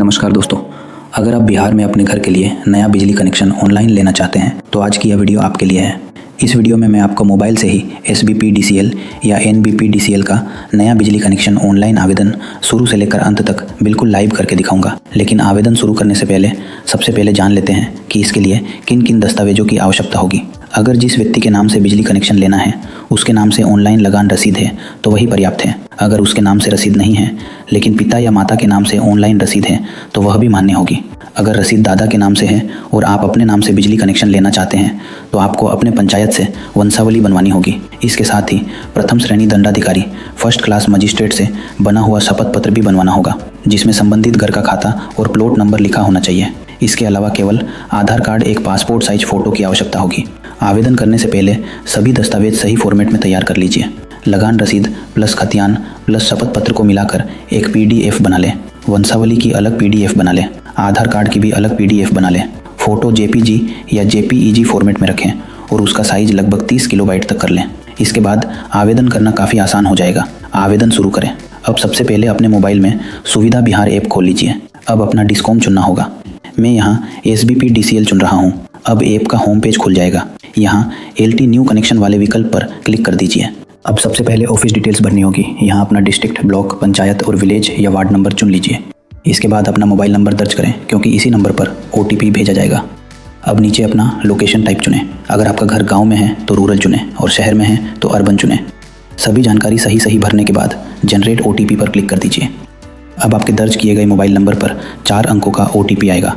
नमस्कार दोस्तों, अगर आप बिहार में अपने घर के लिए नया बिजली कनेक्शन ऑनलाइन लेना चाहते हैं तो आज की यह वीडियो आपके लिए है। इस वीडियो में मैं आपको मोबाइल से ही SBPDCL या NBPDCL का नया बिजली कनेक्शन ऑनलाइन आवेदन शुरू से लेकर अंत तक बिल्कुल लाइव करके दिखाऊंगा। लेकिन आवेदन शुरू करने से पहले सबसे पहले जान लेते हैं कि इसके लिए किन किन दस्तावेजों की आवश्यकता होगी। अगर जिस व्यक्ति के नाम से बिजली कनेक्शन लेना है उसके नाम से ऑनलाइन लगान रसीद है तो वही पर्याप्त है। अगर उसके नाम से रसीद नहीं है लेकिन पिता या माता के नाम से ऑनलाइन रसीद है तो वह भी मान्य होगी। अगर रसीद दादा के नाम से है और आप अपने नाम से बिजली कनेक्शन लेना चाहते हैं तो आपको अपने पंचायत से वंशावली बनवानी होगी। इसके साथ ही प्रथम श्रेणी दंडाधिकारी फर्स्ट क्लास मजिस्ट्रेट से बना हुआ शपथ पत्र भी बनवाना होगा जिसमें संबंधित घर का खाता और प्लॉट नंबर लिखा होना चाहिए। इसके अलावा केवल आधार कार्ड, एक पासपोर्ट साइज फ़ोटो की आवश्यकता होगी। आवेदन करने से पहले सभी दस्तावेज सही फॉर्मेट में तैयार कर लीजिए। लगान रसीद प्लस खतियान प्लस शपथ पत्र को मिलाकर एक PDF बना लें। वंशावली की अलग PDF बना लें। आधार कार्ड की भी अलग PDF बना लें। फ़ोटो JPG या JPEG फॉर्मेट में रखें और उसका साइज लगभग 30 किलोबाइट तक कर लें। इसके बाद आवेदन करना काफ़ी आसान हो जाएगा। आवेदन शुरू करें। अब सबसे पहले अपने मोबाइल में सुविधा बिहार ऐप खोल लीजिए। अब अपना डिस्कॉम चुनना होगा। मैं यहाँ SBPDCL चुन रहा हूँ। अब ऐप का होम पेज खुल जाएगा। यहाँ LT न्यू कनेक्शन वाले विकल्प पर क्लिक कर दीजिए। अब सबसे पहले ऑफिस डिटेल्स भरनी होगी। यहाँ अपना डिस्ट्रिक्ट, ब्लॉक, पंचायत और विलेज या वार्ड नंबर चुन लीजिए। इसके बाद अपना मोबाइल नंबर दर्ज करें क्योंकि इसी नंबर पर OTP भेजा जाएगा। अब नीचे अपना लोकेशन टाइप चुनें। अगर आपका घर गांव में है तो रूरल चुनें और शहर में है तो अर्बन चुनें। सभी जानकारी सही भरने के बाद जनरेट OTP पर क्लिक कर दीजिए। अब आपके दर्ज किए गए मोबाइल नंबर पर 4 अंकों का OTP आएगा।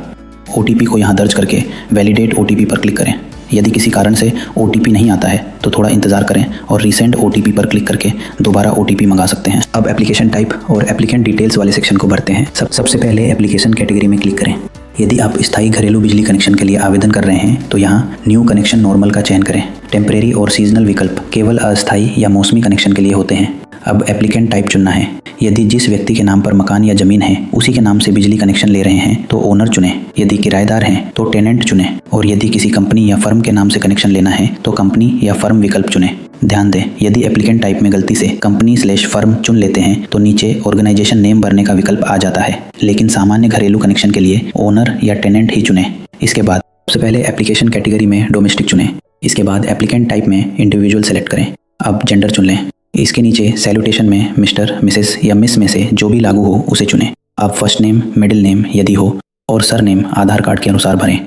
OTP को यहाँ दर्ज करके वैलिडेट OTP पर क्लिक करें। यदि किसी कारण से OTP नहीं आता है तो थोड़ा इंतज़ार करें और रीसेंट OTP पर क्लिक करके दोबारा OTP मंगा सकते हैं। अब एप्लीकेशन टाइप और एप्लीकेंट डिटेल्स वाले सेक्शन को भरते हैं। सबसे पहले एप्लीकेशन कैटेगरी में क्लिक करें। यदि आप स्थायी घरेलू बिजली कनेक्शन के लिए आवेदन कर रहे हैं तो यहाँ न्यू कनेक्शन नॉर्मल का चयन करें। टेम्परेरी और सीजनल विकल्प केवल अस्थायी या मौसमी कनेक्शन के लिए होते हैं। अब एप्लीकेंट टाइप चुनना है। यदि जिस व्यक्ति के नाम पर मकान या ज़मीन है उसी के नाम से बिजली कनेक्शन ले रहे हैं तो ओनर चुनें। यदि किराएदार हैं तो टेनेंट चुनें और यदि किसी कंपनी या फर्म के नाम से कनेक्शन लेना है तो कंपनी या फर्म विकल्प चुनें। ध्यान दें, यदि एप्लीकेंट टाइप में गलती से कंपनी/फर्म चुन लेते हैं तो नीचे ऑर्गेनाइजेशन नेम भरने का विकल्प आ जाता है, लेकिन सामान्य घरेलू कनेक्शन के लिए ओनर या टेनेंट ही चुनें। इसके बाद सबसे पहले एप्लीकेशन कैटेगरी में डोमेस्टिक चुनें। इसके बाद एप्लीकेंट टाइप में इंडिविजुअल सेलेक्ट करें। अब जेंडर चुन लें। इसके नीचे सैल्यूटेशन में मिस्टर, मिसेस या मिस में से जो भी लागू हो उसे चुनें। अब फर्स्ट नेम, मिडिल नेम यदि हो और सर नेम आधार कार्ड के अनुसार भरें।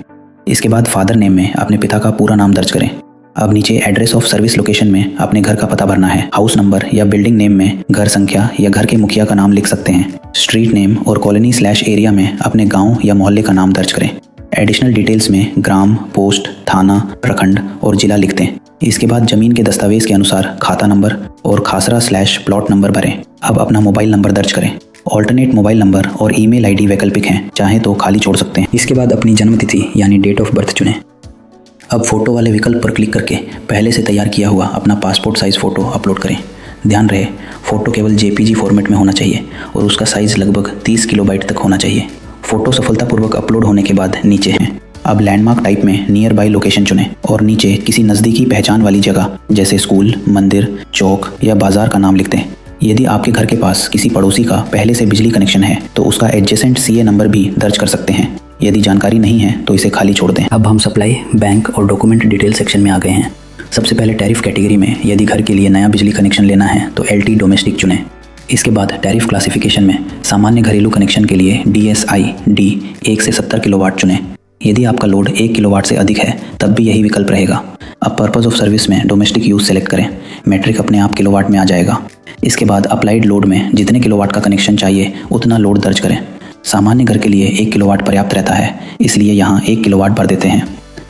इसके बाद फादर नेम में अपने पिता का पूरा नाम दर्ज करें। अब नीचे एड्रेस ऑफ सर्विस लोकेशन में अपने घर का पता भरना है। हाउस नंबर या बिल्डिंग नेम में घर संख्या या घर के मुखिया का नाम लिख सकते हैं। स्ट्रीट नेम और कॉलोनी/एरिया में अपने गांव या मोहल्ले का नाम दर्ज करें। एडिशनल डिटेल्स में ग्राम, पोस्ट, थाना, प्रखंड और जिला लिख दें। इसके बाद जमीन के दस्तावेज के अनुसार खाता नंबर और खासरा/प्लॉट नंबर भरें। अब अपना मोबाइल नंबर दर्ज करें। ऑल्टरनेट मोबाइल नंबर और ईमेल ID वैकल्पिक हैं, चाहे तो खाली छोड़ सकते हैं। इसके बाद अपनी जन्मतिथि यानी डेट ऑफ बर्थ चुनें। अब फोटो वाले विकल्प पर क्लिक करके पहले से तैयार किया हुआ अपना पासपोर्ट साइज फ़ोटो अपलोड करें। ध्यान रहे, फ़ोटो केवल JPG फॉर्मेट में होना चाहिए और उसका साइज़ लगभग 30 किलोबाइट तक होना चाहिए। फ़ोटो सफलतापूर्वक अपलोड होने के बाद नीचे हैं। अब लैंडमार्क टाइप में नियर बाई लोकेशन चुनें और नीचे किसी नज़दीकी पहचान वाली जगह जैसे स्कूल, मंदिर, चौक या बाजार का नाम लिख दें। यदि आपके घर के पास किसी पड़ोसी का पहले से बिजली कनेक्शन है तो उसका एडजेसेंट CA नंबर भी दर्ज कर सकते हैं। यदि जानकारी नहीं है तो इसे खाली छोड़ दें। अब हम सप्लाई, बैंक और डॉक्यूमेंट डिटेल सेक्शन में आ गए हैं। सबसे पहले टैरिफ कैटेगरी में यदि घर के लिए नया बिजली कनेक्शन लेना है तो LT डोमेस्टिक चुनें। इसके बाद टैरिफ क्लासिफिकेशन में सामान्य घरेलू कनेक्शन के लिए DSI D 1 से 70 किलोवाट चुनें। यदि आपका लोड 1 किलोवाट से अधिक है तब भी यही विकल्प रहेगा। अब पर्पज़ ऑफ सर्विस में डोमेस्टिक यूज़ सेलेक्ट करें। मैट्रिक अपने आप किलोवाट में आ जाएगा। इसके बाद अप्लाइड लोड में जितने किलोवाट का कनेक्शन चाहिए उतना लोड दर्ज करें। सामान्य घर के लिए 1 किलोवाट पर्याप्त रहता है, इसलिए यहाँ 1 किलोवाट भर देते हैं।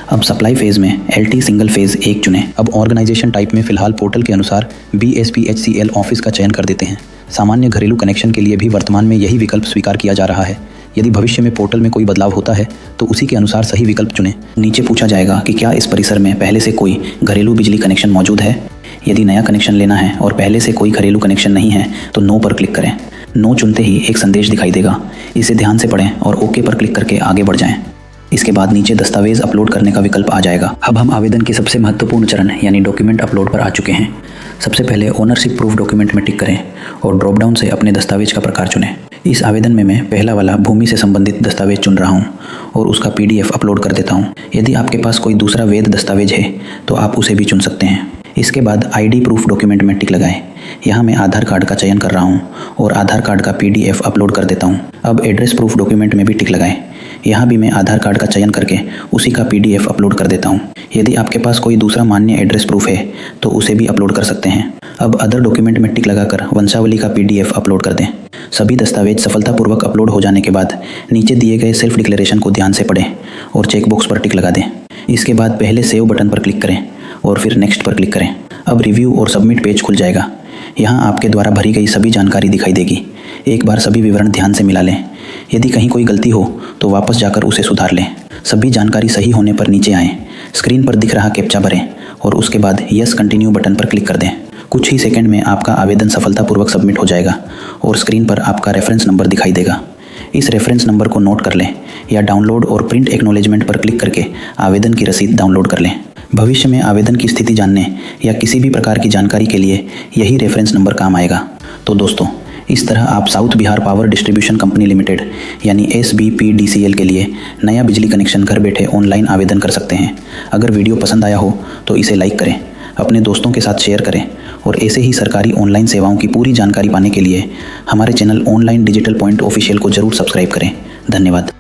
अब सप्लाई फेज़ में LT सिंगल फेज़ 1 चुनें। अब ऑर्गेनाइजेशन टाइप में फ़िलहाल पोर्टल के अनुसार BSPHCL ऑफिस का चयन कर देते हैं। सामान्य घरेलू कनेक्शन के लिए भी वर्तमान में यही विकल्प स्वीकार किया जा रहा है। यदि भविष्य में पोर्टल में कोई बदलाव होता है तो उसी के अनुसार सही विकल्प चुनें। नीचे पूछा जाएगा कि क्या इस परिसर में पहले से कोई घरेलू बिजली कनेक्शन मौजूद है। यदि नया कनेक्शन लेना है और पहले से कोई घरेलू कनेक्शन नहीं है तो नो पर क्लिक करें। नो चुनते ही एक संदेश दिखाई देगा, इसे ध्यान से पढ़ें और ओके पर क्लिक करके आगे बढ़ जाएं। इसके बाद नीचे दस्तावेज अपलोड करने का विकल्प आ जाएगा। अब हम आवेदन के सबसे महत्वपूर्ण चरण यानी डॉक्यूमेंट अपलोड पर आ चुके हैं। सबसे पहले ओनरशिप प्रूफ डॉक्यूमेंट में टिक करें और ड्रॉप डाउन से अपने दस्तावेज का प्रकार चुनें। इस आवेदन में मैं पहला वाला भूमि से संबंधित दस्तावेज चुन रहा हूँ और उसका PDF अपलोड कर देता हूँ। यदि आपके पास कोई दूसरा वैध दस्तावेज है तो आप उसे भी चुन सकते हैं। इसके बाद ID प्रूफ डॉक्यूमेंट में टिक लगाएं। यहाँ मैं आधार कार्ड का चयन कर रहा हूँ और आधार कार्ड का PDF अपलोड कर देता हूँ। अब एड्रेस प्रूफ डॉक्यूमेंट में भी टिक लगाएं। यहाँ भी मैं आधार कार्ड का चयन करके उसी का PDF अपलोड कर देता हूँ। यदि आपके पास कोई दूसरा मान्य एड्रेस प्रूफ है तो उसे भी अपलोड कर सकते हैं। अब अदर डॉक्यूमेंट में टिक लगाकर वंशावली का PDF अपलोड कर दें। सभी दस्तावेज सफलतापूर्वक अपलोड हो जाने के बाद नीचे दिए गए सेल्फ डिक्लेरेशन को ध्यान से पढ़ें और चेकबॉक्स पर टिक लगा दें। इसके बाद पहले सेव बटन पर क्लिक करें और फिर नेक्स्ट पर क्लिक करें। अब रिव्यू और सबमिट पेज खुल जाएगा। यहाँ आपके द्वारा भरी गई सभी जानकारी दिखाई देगी। एक बार सभी विवरण ध्यान से मिला लें। यदि कहीं कोई गलती हो तो वापस जाकर उसे सुधार लें। सभी जानकारी सही होने पर नीचे आएँ, स्क्रीन पर दिख रहा कैप्चा भरें और उसके बाद यस कंटिन्यू बटन पर क्लिक कर दें। कुछ ही सेकंड में आपका आवेदन सफलतापूर्वक सबमिट हो जाएगा और स्क्रीन पर आपका रेफरेंस नंबर दिखाई देगा। इस रेफरेंस नंबर को नोट कर लें या डाउनलोड और प्रिंट एक्नॉलेजमेंट पर क्लिक करके आवेदन की रसीद डाउनलोड कर लें। भविष्य में आवेदन की स्थिति जानने या किसी भी प्रकार की जानकारी के लिए यही रेफरेंस नंबर काम आएगा। तो दोस्तों, इस तरह आप south Bihar power distribution company limited यानी SBPDCL के लिए नया बिजली कनेक्शन घर बैठे ऑनलाइन आवेदन कर सकते हैं। अगर वीडियो पसंद आया हो तो इसे लाइक करें, अपने दोस्तों के साथ शेयर करें और ऐसे ही सरकारी ऑनलाइन सेवाओं की पूरी जानकारी पाने के लिए हमारे channel online digital point official को जरूर सब्सक्राइब करें। धन्यवाद।